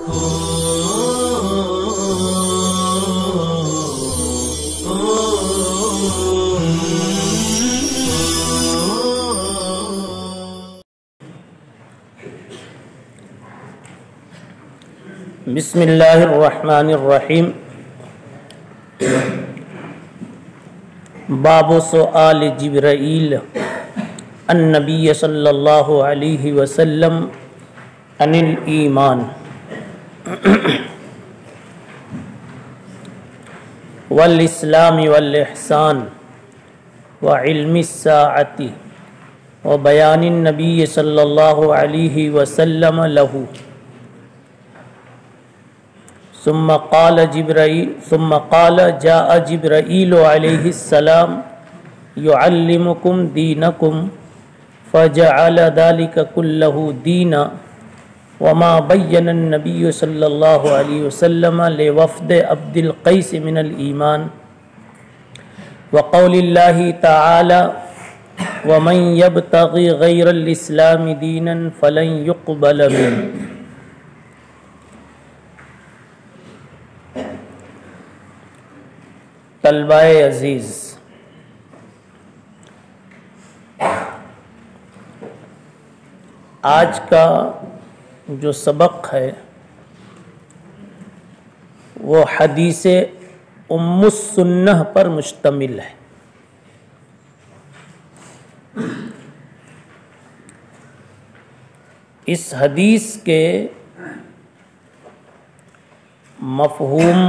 بسم اللہ الرحمن الرحیم۔ باب سؤال جبرائیل النبی صلی اللہ علیہ وسلم عن الایمان والاسلام والاحسان وعلم الساعۃ وبیان النبی صلی اللہ علیہ وسلم لہ۔ ثم قال جاء جبرائیل علیہ السلام يعلمكم دینکم فجعل ذلك كله دینا وما بین النبی صلی اللہ علیہ وسلم لوفد عبد القیس من الایمان وقول اللہ تعالی ومن يبتغي غیر الاسلام دینا فلن يقبل منه۔ طلبہ عزیز، آج کا جو سبق ہے وہ حدیث ام السنہ پر مشتمل ہے۔ اس حدیث کے مفہوم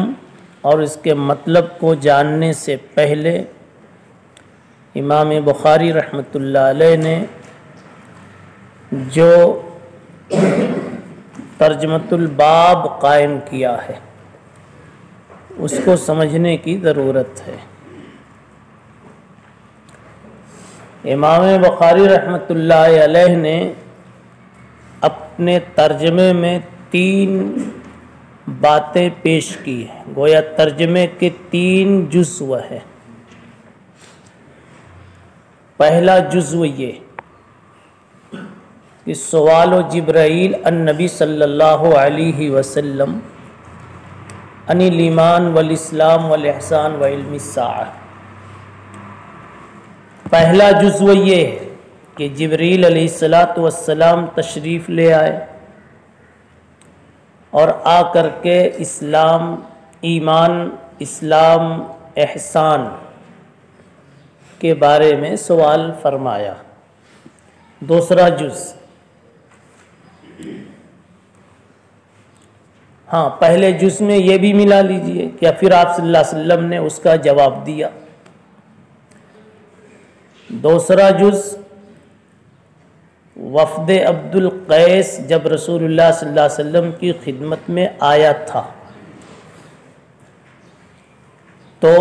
اور اس کے مطلب کو جاننے سے پہلے امام بخاری رحمۃ اللہ علیہ نے جو ترجمۃ الباب قائم کیا ہے اس کو سمجھنے کی ضرورت ہے۔ امام بخاری رحمۃ اللہ علیہ نے اپنے ترجمے میں 3 باتیں پیش کی ہیں، گویا ترجمے کے 3 جزو ہیں۔ پہلا جزو یہ کہ سوال جبرائیل النبی صلی اللہ علیہ وسلم عن الایمان والاسلام والاحسان وعلم الساعہ۔ پہلا جزو یہ ہے کہ جبرائیل علیہ السلام تشریف لے آئے اور آ کر کے اسلام، ایمان، اسلام، احسان کے بارے میں سوال فرمایا۔ دوسرا جز، پہلے جز میں یہ بھی ملا لیجئے کہ پھر آپ صلی اللہ علیہ وسلم نے اس کا جواب دیا۔ دوسرا جز وفد عبد القیس جب رسول اللہ صلی اللہ علیہ وسلم کی خدمت میں آیا تھا تو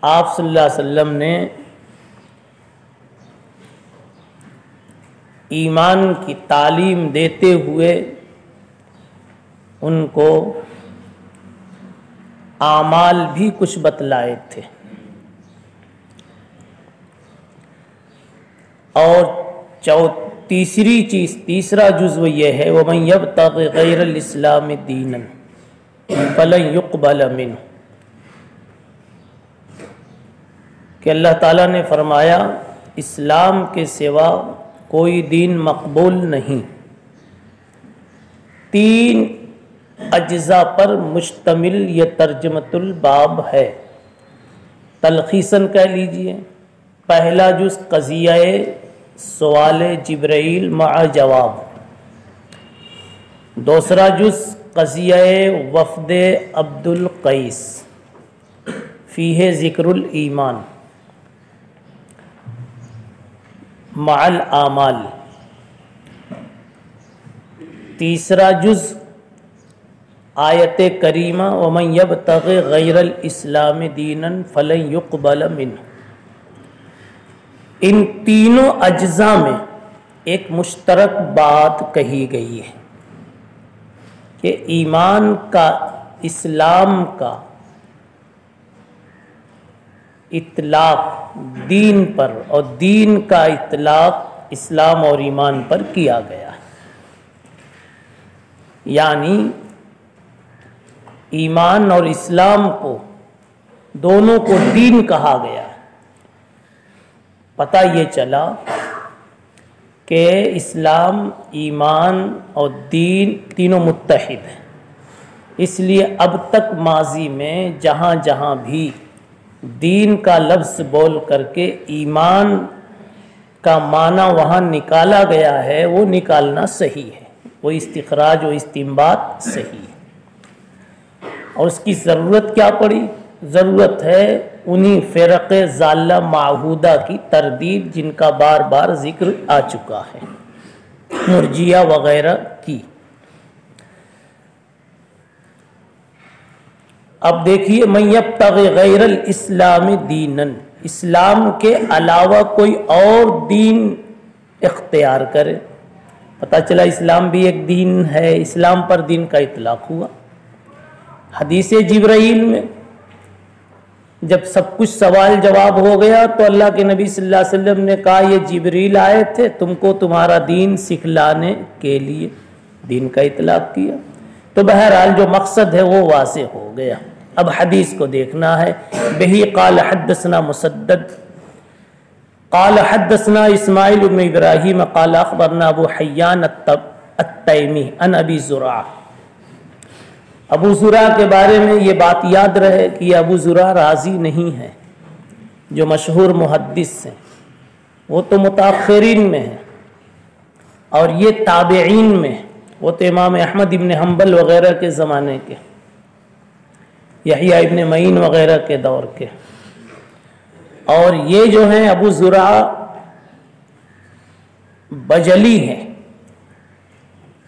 آپ صلی اللہ علیہ وسلم نے ایمان کی تعلیم دیتے ہوئے ان کو اعمال بھی کچھ بتلائے تھے، اور تیسرا جزو یہ ہے وَمَن يَبْتَغِ غَيْرَ الْإِسْلَامِ دِينًا فَلَن يُقْبَلَ مِنْهُ، کہ اللہ تعالیٰ نے فرمایا اسلام کے سوا کوئی دین مقبول نہیں۔ 3 اجزاء پر مشتمل یہ ترجمۃ الباب ہے۔ تلخیصاً کہہ لیجئے، پہلا جز قضیہ سوال جبرائیل مع جواب، دوسرا جز قضیہ وفد عبد القیس فیہ ذکر الایمان مع الاعمال، تیسرا جز آیت کریمہ ومن یبتغ غیر الاسلام دینا فلن یقبل منہ۔ ان تینوں اجزاء میں ایک مشترک بات کہی گئی ہے کہ ایمان کا، اسلام کا اطلاق دین پر اور دین کا اطلاق اسلام اور ایمان پر کیا گیا ہے۔ یعنی ایمان اور اسلام کو دونوں کو دین کہا گیا. پتہ یہ چلا کہ اسلام، ایمان اور دین تینوں متحد ہیں. اس لیے اب تک ماضی میں جہاں جہاں بھی دین کا لفظ بول کر کے ایمان کا معنی وہاں نکالا گیا ہے، وہ نکالنا صحیح ہے، وہ استخراج و استنباط صحیح ہے. اور اس کی ضرورت کیا پڑی؟ ضرورت ہے انہی فرق ضالہ معہودہ کی تردید جن کا بار بار ذکر آ چکا ہے، مرجیہ وغیرہ کی. اب دیکھیے، من یبتغی غیر الاسلام دینا، اسلام کے علاوہ کوئی اور دین اختیار کرے. پتہ چلا اسلام بھی ایک دین ہے، اسلام پر دین کا اطلاق ہوا. حدیث جبرائیل میں جب سب کچھ سوال جواب ہو گیا تو اللہ کے نبی صلی اللہ علیہ وسلم نے کہا یہ جبریل آئے تھے تم کو تمہارا دین سکھلانے کے لیے، دین کا اطلاق کیا. تو بہرحال جو مقصد ہے وہ واضح ہو گیا. اب حدیث کو دیکھنا ہے. بہی قال حدثنا مسدد قال حدثنا اسماعیل بن ابراہیم قال اخبرنا ابو حیان التیمی عن ابی زرعہ. ابو زرعہ کے بارے میں یہ بات یاد رہے کہ یہ ابو زرعہ راضی نہیں ہے جو مشہور محدث ہیں، وہ تو متاخرین میں ہیں اور یہ تابعین میں ہیں. وہ تو امام احمد ابن حنبل وغیرہ کے زمانے کے، یحییٰ ابن معین وغیرہ کے دور کے. اور یہ جو ہیں ابو زرعہ بجلی ہیں.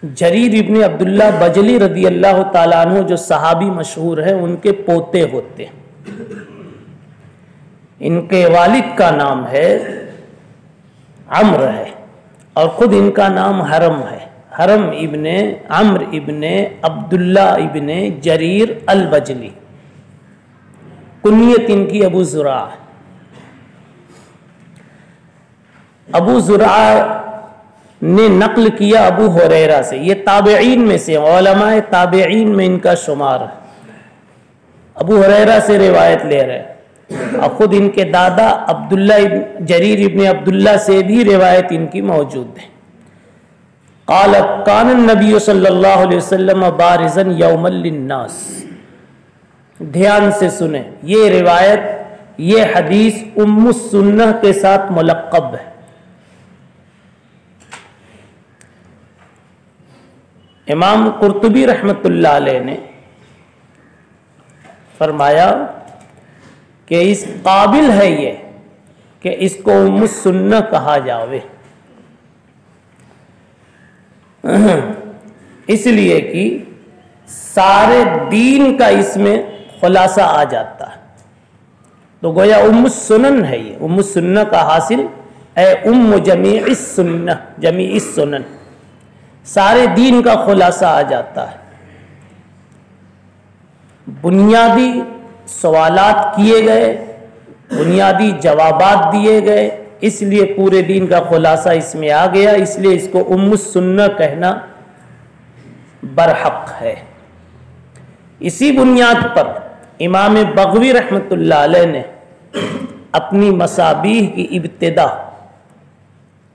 جریر ابن عبداللہ بجلی رضی اللہ تعالیٰ عنہ جو صحابی مشہور ہیں ان کے پوتے ہوتے ہیں. ان کے والد کا نام ہے عمرو ہے اور خود ان کا نام حرم ہے، حرم ابن عمرو ابن عبداللہ ابن جریر البجلی. کنیت ان کی ابو زرعہ. ابو زرعہ نے نقل کیا ابو ہریرہ سے، یہ تابعین میں سے، علماء تابعین میں ان کا شمار ہے. ابو ہریرہ سے روایت لے رہے اور خود ان کے دادا عبداللہ جریر ابن عبداللہ سے بھی روایت ان کی موجود ہے. قال کان النبی صلی اللہ علیہ وسلم بارزا یوما للناس. دھیان سے سنیں، یہ روایت، یہ حدیث ام السنہ کے ساتھ ملقب ہے. امام قرطبی رحمۃ اللہ علیہ نے فرمایا کہ اس قابل ہے یہ کہ اس کو ام السنہ کہا جاوے، اس لیے کہ سارے دین کا اس میں خلاصہ آ جاتا ہے. تو گویا ام السنن ہے یہ، ام السنہ کا حاصل اے ام جمیع السنہ، جمیع السنن، سارے دین کا خلاصہ آ جاتا ہے. بنیادی سوالات کیے گئے، بنیادی جوابات دیے گئے، اس لیے پورے دین کا خلاصہ اس میں آ گیا. اس لیے اس کو ام السنہ کہنا برحق ہے. اسی بنیاد پر امام بغوی رحمۃ اللہ علیہ نے اپنی مصابیح کی ابتدا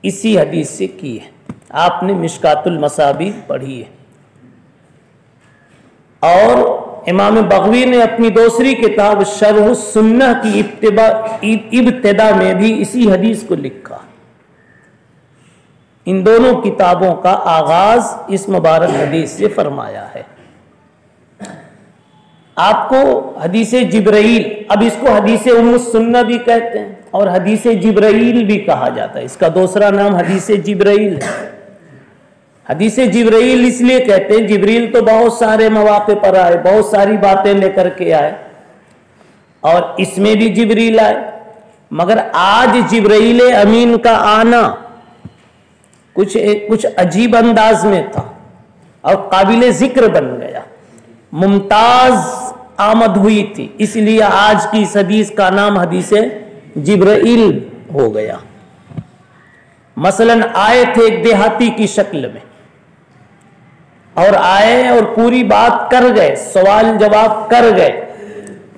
اسی حدیث سے کی ہے. آپ نے مشکات المصابیح پڑھی ہے اور امام بغوی نے اپنی دوسری کتاب شرح السنہ کی ابتدا میں بھی اسی حدیث کو لکھا. ان دونوں کتابوں کا آغاز اس مبارک حدیث سے فرمایا ہے. آپ کو حدیث جبرائیل، اب اس کو حدیث ام السنہ بھی کہتے ہیں اور حدیث جبرائیل بھی کہا جاتا ہے. اس کا دوسرا نام حدیث جبرائیل ہے. حدیث جبرائیل اس لیے کہتے ہیں، جبریل تو بہت سارے مواقع پر آئے، بہت ساری باتیں لے کر کے آئے اور اس میں بھی جبریل آئے، مگر آج جبرائیل امین کا آنا کچھ عجیب انداز میں تھا اور قابل ذکر بن گیا، ممتاز آمد ہوئی تھی، اس لیے آج کی اس حدیث کا نام حدیث جبرائیل ہو گیا. مثلا آئے تھے ایک دیہاتی کی شکل میں اور آئے اور پوری بات کر گئے، سوال جواب کر گئے۔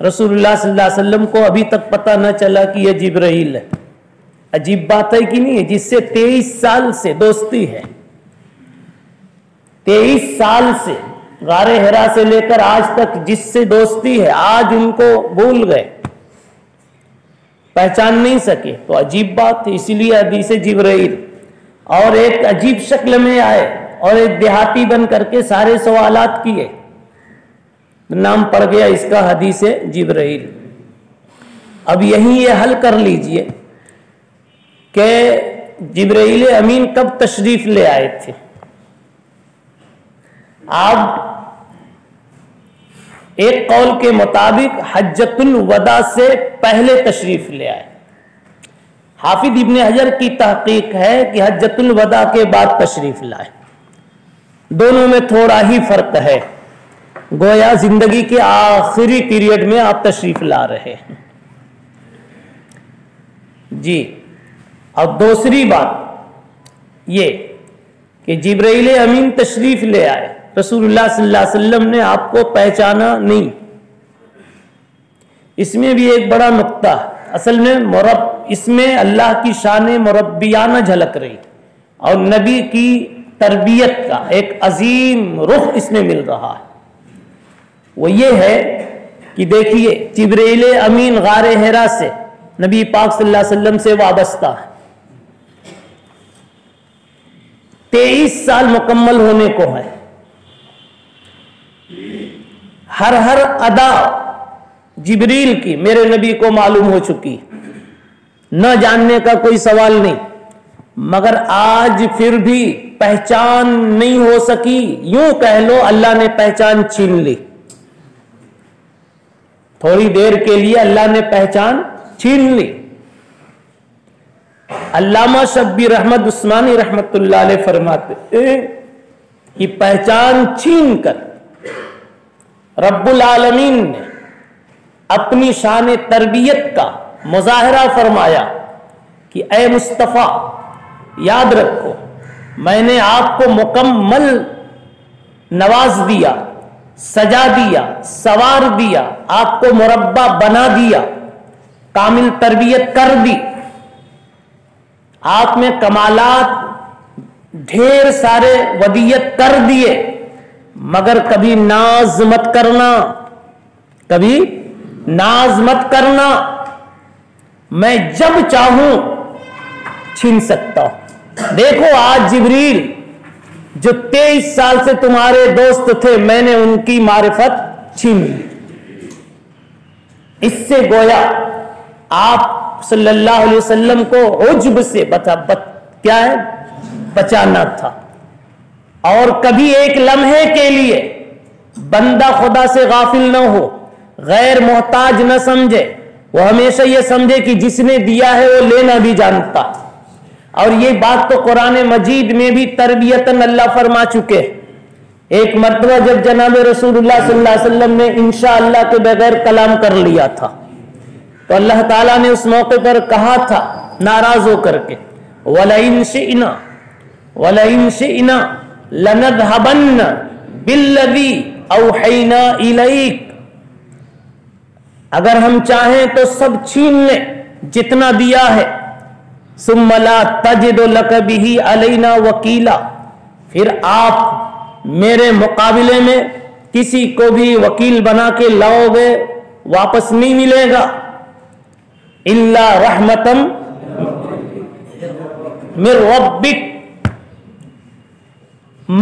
رسول اللہ صلی اللہ علیہ وسلم کو ابھی تک پتہ نہ چلا کہ یہ جبرائیل ہے۔ عجیب بات ہے کہ نہیں ہے؟ جس سے 23 سال سے دوستی ہے، 23 سال سے غار حرا سے لے کر آج تک جس سے دوستی ہے، آج ان کو بھول گئے، پہچان نہیں سکے، تو عجیب بات ہے۔ اسی لیے حدیث جبرائیل، اور ایک عجیب شکل میں آئے اور ایک دیہاتی بن کر کے سارے سوالات کیے، نام پڑ گیا اس کا حدیث جبرائیل۔ اب یہیں یہ حل کر لیجئے کہ جبرائیل امین کب تشریف لے آئے تھے۔ آپ ایک قول کے مطابق حجۃ الوداع سے پہلے تشریف لے آئے۔ حافظ ابن حجر کی تحقیق ہے کہ حجۃ الوداع کے بعد تشریف لائے، دونوں میں تھوڑا ہی فرق ہے، گویا زندگی کے آخری پیریڈ میں آپ تشریف لا رہے ہیں۔ جی، اب دوسری بات یہ کہ جبرائیل امین تشریف لے آئے، رسول اللہ صلی اللہ علیہ وسلم نے آپ کو پہچانا نہیں۔ اس میں بھی ایک بڑا نقطہ، اصل میں اس میں اللہ کی شان مربیانہ جھلک رہی اور نبی کی تربیت کا ایک عظیم رخ اس میں مل رہا ہے۔ وہ یہ ہے کہ دیکھیے جبرائیل امین غار حرا سے نبی پاک صلی اللہ علیہ وسلم سے وابستہ ہے، 23 سال مکمل ہونے کو ہے، ہر ادا جبریل کی میرے نبی کو معلوم ہو چکی، نہ جاننے کا کوئی سوال نہیں، مگر آج پھر بھی پہچان نہیں ہو سکی، یوں کہہ لو اللہ نے پہچان چھین لی، تھوڑی دیر کے لیے اللہ نے پہچان چھین لی۔ علامہ شبیر احمد عثمانی رحمت اللہ علیہ فرماتے کہ پہچان چھین کر رب العالمین نے اپنی شان تربیت کا مظاہرہ فرمایا کہ اے مصطفیٰ یاد رکھو میں نے آپ کو مکمل نواز دیا، سجا دیا، سوار دیا، آپ کو مربع بنا دیا، کامل تربیت کر دی، آپ میں کمالات ڈھیر سارے ودیت کر دیے، مگر کبھی ناز مت کرنا، کبھی ناز مت کرنا، میں جب چاہوں چھین سکتا ہوں۔ دیکھو آج جبریل جو 23 سال سے تمہارے دوست تھے، میں نے ان کی معرفت چھین لی۔ اس سے گویا آپ صلی اللہ علیہ وسلم کو عجب سے بچانا تھا، اور کبھی ایک لمحے کے لیے بندہ خدا سے غافل نہ ہو، غیر محتاج نہ سمجھے، وہ ہمیشہ یہ سمجھے کہ جس نے دیا ہے وہ لینا بھی جانتا۔ اور یہ بات تو قرآن مجید میں بھی تربیتاً اللہ فرما چکے۔ ایک مرتبہ جب جناب رسول اللہ صلی اللہ علیہ وسلم نے انشاءاللہ کے بغیر کلام کر لیا تھا، تو اللہ تعالیٰ نے اس موقع پر کہا تھا ناراض ہو کر کے وَلَئِن شِئْنَا لَنَذْهَبَنَّ بِالَّذِي أَوْحَيْنَا إِلَيْكَ، اگر ہم چاہیں تو سب چھین لیں جتنا دیا ہے، ثُمَّ لَا تَجِدُ لَكَ بِهِ عَلَيْنَا وَكِيلًا، پھر آپ میرے مقابلے میں کسی کو بھی وکیل بنا کے لاؤ گے واپس نہیں ملے گا، إِلَّا رَحْمَةً مِّن رَبِّكَ،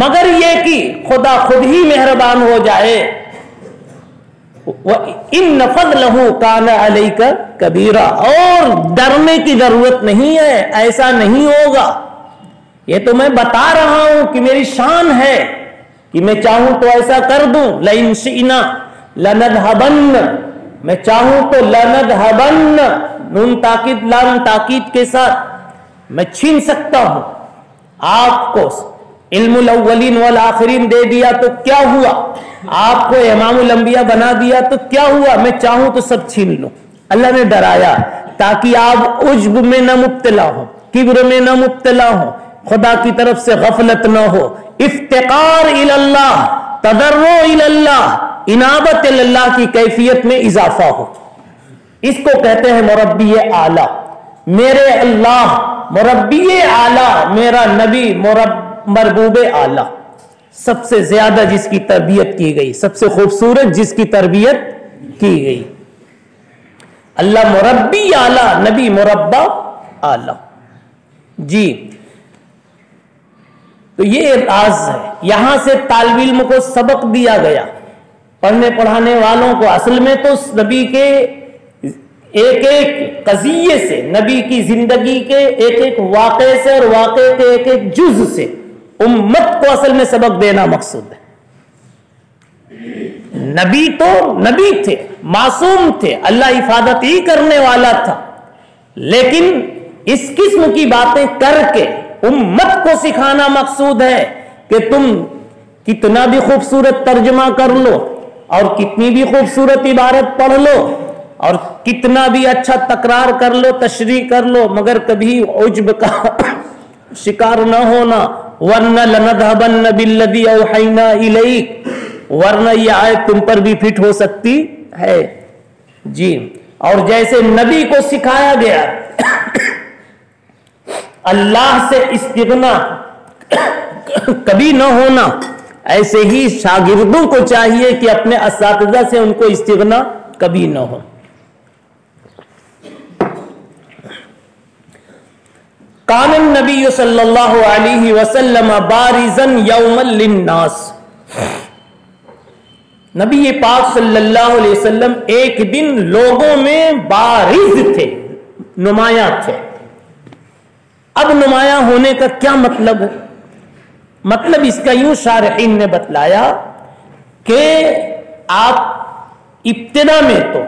مگر یہ کہ خدا خود ہی مہربان ہو جائے، وَإِنَّ فَضْلَهُ كَانَ عَلَيْكَ كَبِيرًا، اور ڈرنے کی ضرورت نہیں ہے، ایسا نہیں ہوگا، یہ تو میں بتا رہا ہوں کہ میری شان ہے کہ میں چاہوں تو ایسا کر دوں۔ لَئِن شِئْنَا لَنَذْهَبَنَّ، میں چاہوں تو لَنَذْهَبَنَّ، نون تاکید لام تاکید کے ساتھ میں چھین سکتا ہوں۔ آپ کو علم الاولین والآخرین دے دیا تو کیا ہوا، آپ کو امام الانبیاء بنا دیا تو کیا ہوا، میں چاہوں تو سب چھین لوں۔ اللہ نے ڈرایا تاکہ آپ عجب میں نہ مبتلا ہوں، کبر میں نہ مبتلا ہوں، خدا کی طرف سے غفلت نہ ہو، افتقار اللہ، تضرع اللہ، انابت اللہ کی کیفیت میں اضافہ ہو. اس کو کہتے ہیں مربی اعلی. میرے اللہ مربی اعلی، میرا نبی مربوب اعلی، سب سے زیادہ جس کی تربیت کی گئی، سب سے خوبصورت جس کی تربیت کی گئی. اللہ مربی اعلی، نبی مربع اعلی. جی تو یہ راز ہے. یہاں سے طالب علم کو سبق دیا گیا، پڑھنے پڑھانے والوں کو. اصل میں تو نبی کے ایک ایک قضیے سے، نبی کی زندگی کے ایک ایک واقعے سے اور واقعے کے ایک ایک جز سے امت کو اصل میں سبق دینا مقصود ہے. نبی تو نبی تھے، معصوم تھے، اللہ حفاظت ہی کرنے والا تھا، لیکن اس قسم کی باتیں کر کے امت کو سکھانا مقصود ہے کہ تم کتنا بھی خوبصورت ترجمہ کر لو اور کتنی بھی خوبصورت عبارت پڑھ لو اور کتنا بھی اچھا تکرار کر لو، تشریح کر لو، مگر کبھی عجب کا شکار نہ ہونا. ورنہ لنذهبن بالذی اوحینا الیک، ورنہ یہ آیت تم پر بھی فٹ ہو سکتی ہے. جی اور جیسے نبی کو سکھایا گیا اللہ سے استغنا کبھی نہ ہونا، ایسے ہی شاگردوں کو چاہیے کہ اپنے اساتذہ سے ان کو استغنا کبھی نہ ہو. کان النبی صلی اللہ علیہ وسلم بارزا یوما للناس، نبی پاک صلی اللہ علیہ وسلم ایک دن لوگوں میں بارز تھے، نمایاں تھے. اب نمایاں ہونے کا کیا مطلب ہے؟ مطلب اس کا یوں شارحین نے بتلایا کہ آپ ابتدا میں تو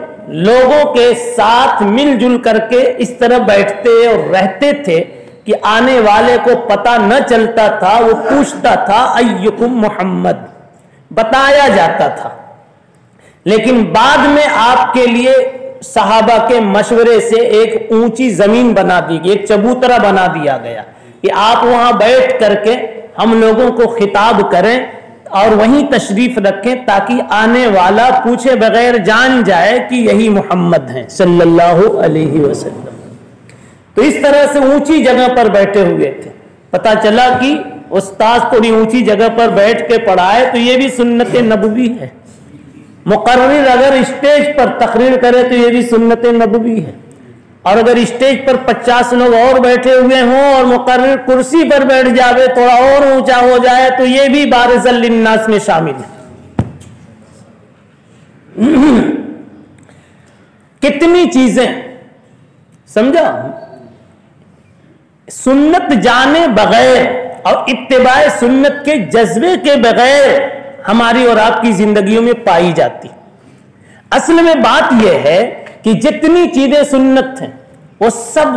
لوگوں کے ساتھ مل جل کر کے اس طرح بیٹھتے اور رہتے تھے کہ آنے والے کو پتہ نہ چلتا تھا. وہ پوچھتا تھا ایکم محمد، بتایا جاتا تھا. لیکن بعد میں آپ کے لیے صحابہ کے مشورے سے ایک اونچی زمین بنا دی گئی، ایک چبوترا بنا دیا گیا کہ آپ وہاں بیٹھ کر کے ہم لوگوں کو خطاب کریں اور وہیں تشریف رکھیں تاکہ آنے والا پوچھے بغیر جان جائے کہ یہی محمد ہیں صلی اللہ علیہ وسلم. تو اس طرح سے اونچی جگہ پر بیٹھے ہوئے تھے. پتا چلا کہ استاد تھوڑی اونچی جگہ پر بیٹھ کے پڑھائے تو یہ بھی سنت نبوی ہے. مقرر اگر اسٹیج پر تقریر کرے تو یہ بھی سنت نبوی ہے. اور اگر اسٹیج پر 50 لوگ اور بیٹھے ہوئے ہوں اور مقرر کرسی پر بیٹھ جاوے، تھوڑا اور اونچا ہو جائے تو یہ بھی بارز للناس میں شامل ہے. کتنی چیزیں سمجھا. سنت جانے بغیر اور اتباع سنت کے جذبے کے بغیر ہماری اور آپ کی زندگیوں میں پائی جاتی. اصل میں بات یہ ہے کہ جتنی چیزیں سنت ہیں وہ سب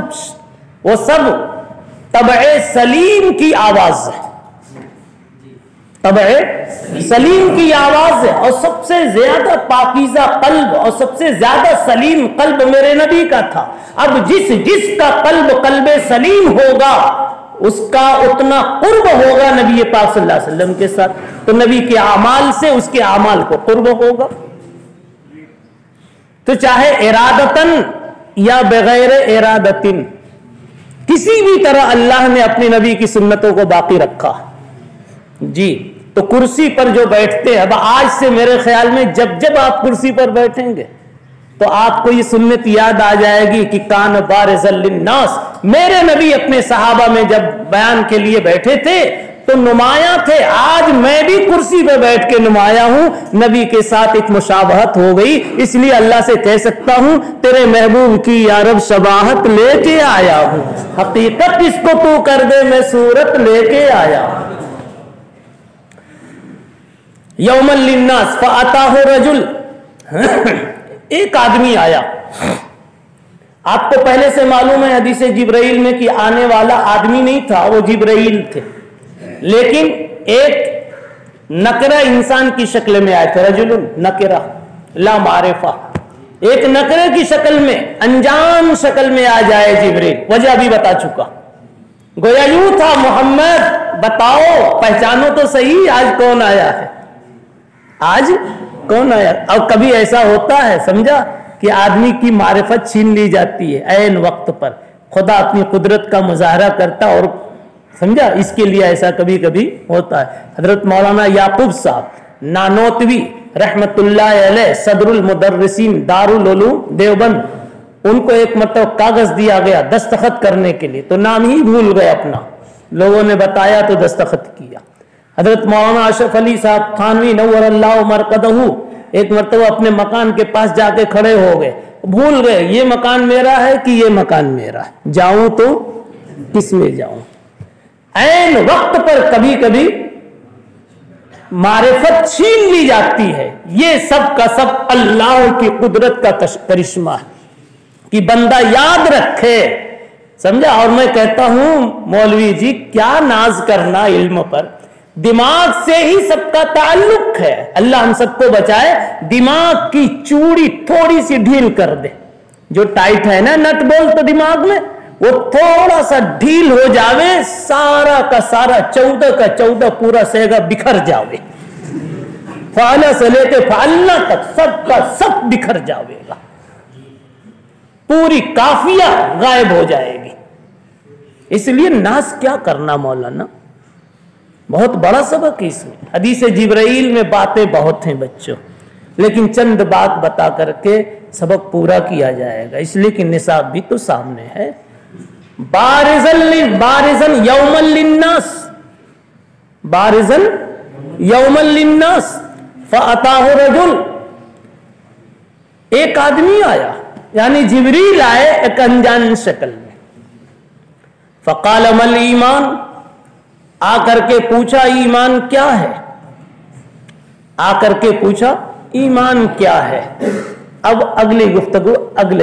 طبع سلیم کی آواز ہے، طبع سلیم کی آواز ہے. اور سب سے زیادہ پاکیزہ قلب اور سب سے زیادہ سلیم قلب میرے نبی کا تھا. اب جس کا قلب سلیم ہوگا اس کا اتنا قرب ہوگا نبی پاک صلی اللہ علیہ وسلم کے ساتھ. تو نبی کے اعمال سے اس کے اعمال کو قرب ہوگا. تو چاہے ارادتن یا بغیر ارادتن، کسی بھی طرح اللہ نے اپنے نبی کی سنتوں کو باقی رکھا. جی تو کرسی پر جو بیٹھتے ہیں، اب آج سے میرے خیال میں جب آپ کرسی پر بیٹھیں گے تو آپ کو یہ سنت یاد آ جائے گی کہ کان بارزا للناس. میرے نبی اپنے صحابہ میں جب بیان کے لیے بیٹھے تھے تو نمایاں تھے. آج میں بھی کرسی پہ بیٹھ کے نمایاں ہوں. نبی کے ساتھ ایک مشابہت ہو گئی، اس لیے اللہ سے کہہ سکتا ہوں تیرے محبوب کی یا رب شباہت لے کے آیا ہوں. حقیقت اس کو تو کر دے، میں صورت لے کے آیا ہوں. یوم للناس فاتاہ رجل، ایک آدمی آیا. آپ کو پہلے سے معلوم ہے حدیث جبرائیل میں کہ آنے والا آدمی نہیں تھا، وہ جبرائیل تھے. لیکن ایک نکرہ انسان کی شکل میں آئے تھے. رجل نکرہ لا معرفہ، ایک نکرے کی شکل میں، انجان شکل میں آ جائے جبرائیل. وجہ بھی بتا چکا. گویا یوں تھا محمد بتاؤ پہچانو تو صحیح آج کون آیا ہے، آج کون آیا۔ اور کبھی ایسا ہوتا ہے سمجھا کہ آدمی کی معرفت چھین لی جاتی ہے عین وقت پر، خدا اپنی قدرت کا مظاہرہ کرتا اور سمجھا اس کے لیے ایسا کبھی کبھی ہوتا ہے۔ حضرت مولانا یعقوب صاحب نانوتوی رحمت اللہ علیہ صدر المدرسین دارالعلوم دیوبند، ان کو ایک مرتبہ کاغذ دیا گیا دستخط کرنے کے لیے، تو نام ہی بھول گئے اپنا، لوگوں نے بتایا تو دستخط کیا۔ حضرت مولانا اشرف علی صاحب تھانوی نور اللہ مرقدہ ایک مرتبہ اپنے مکان کے پاس جا کے کھڑے ہو گئے، بھول گئے یہ مکان میرا ہے کہ یہ مکان میرا ہے، جاؤں تو کس میں جاؤں۔ عین وقت پر کبھی کبھی معرفت چھین لی جاتی ہے، یہ سب کا سب اللہ کی قدرت کا کرشمہ ہے کہ بندہ یاد رکھے، سمجھا۔ اور میں کہتا ہوں مولوی جی کیا ناز کرنا علم پر، دماغ سے ہی سب کا تعلق ہے، اللہ ہم سب کو بچائے دماغ کی چوڑی تھوڑی سی ڈھیل کر دے، جو ٹائٹ ہے نا نٹ بول تو دماغ میں وہ تھوڑا سا ڈھیل ہو جاوے، سارا کا سارا 14 کا 14 پورا سیگا بکھر جاوے، فعلا سے لے کے فعلنا تک سب کا سب بکھر جاوے گا، پوری کافیہ غائب ہو جائے گی۔ اس لیے ناز کیا کرنا مولانا، بہت بڑا سبق ہے اس میں۔ حدیث جبرائیل میں باتیں بہت ہیں بچوں، لیکن چند بات بتا کر کے سبق پورا کیا جائے گا، اس لیے کہ نصاب بھی تو سامنے ہے۔ بارزن یوم للناس، بارزن یوم للناس فاتاہ رجل، ایک آدمی آیا یعنی جبریل آئے ایک انجان شکل میں، فقال مل ایمان، آ کر کے پوچھا ایمان کیا ہے، آ کر کے پوچھا ایمان کیا ہے۔ اب اگلی گفتگو اگلے